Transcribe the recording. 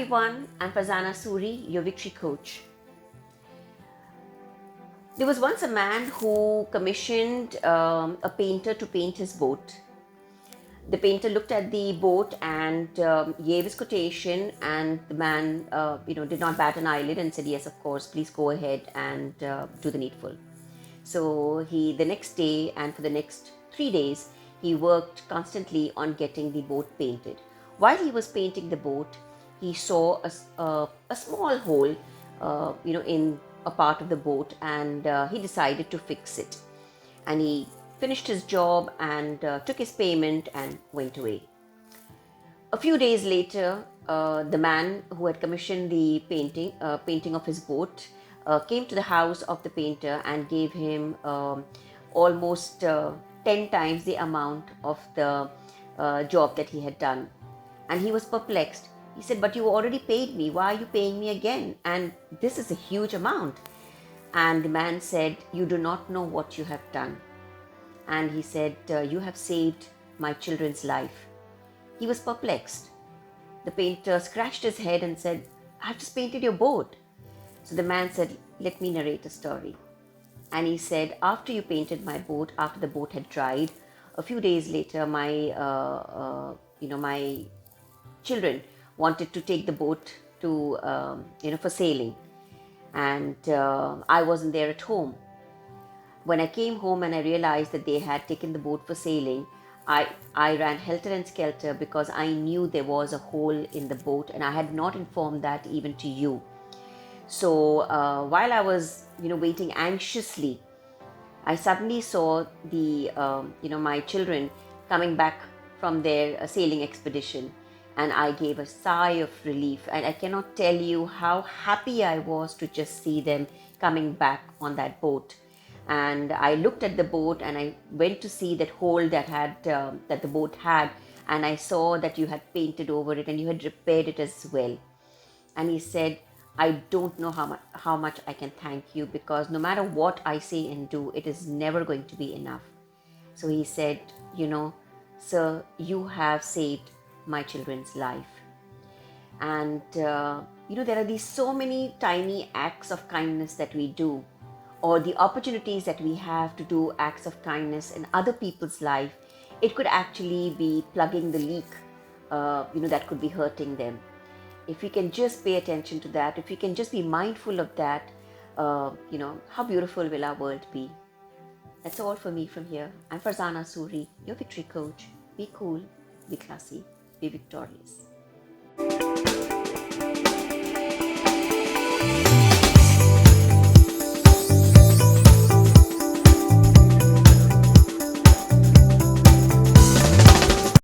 everyone, I'm Farzanasuri, your victory coach. There was once a man who commissioned a painter to paint his boat. The painter looked at the boat and gave his quotation, and the man, did not bat an eyelid and said, "Yes, of course, please go ahead and do the needful." So the next day and for the next 3 days, he worked constantly on getting the boat painted. While he was painting the boat, he saw a small hole, in a part of the boat, and he decided to fix it. And he finished his job and took his payment and went away. A few days later, the man who had commissioned the painting of his boat, came to the house of the painter and gave him almost 10 times the amount of the job that he had done. And he was perplexed. He said, "But you already paid me. Why are you paying me again? And this is a huge amount." And the man said, "You do not know what you have done." And he said, "You have saved my children's life." He was perplexed. The painter scratched his head and said, "I've just painted your boat." So the man said, "Let me narrate a story." And he said, "After you painted my boat, after the boat had dried, a few days later, my children wanted to take the boat to, for sailing. And I wasn't there at home. When I came home and I realized that they had taken the boat for sailing, I ran helter and skelter because I knew there was a hole in the boat, and I had not informed that even to you. So while I was, waiting anxiously, I suddenly saw my children coming back from their sailing expedition, and I gave a sigh of relief. And I cannot tell you how happy I was to just see them coming back on that boat. And I looked at the boat and I went to see that hole that the boat had, and I saw that you had painted over it and you had repaired it as well. And he said, "I don't know how much I can thank you, because no matter what I say and do, it is never going to be enough." So he said, "Sir, you have saved my children's life." And, there are these so many tiny acts of kindness that we do, or the opportunities that we have to do acts of kindness in other people's life. It could actually be plugging the leak, that could be hurting them. If we can just pay attention to that, if we can just be mindful of that, how beautiful will our world be? That's all for me from here. I'm Farzanasuri, your victory coach. Be cool, be classy, be victorious.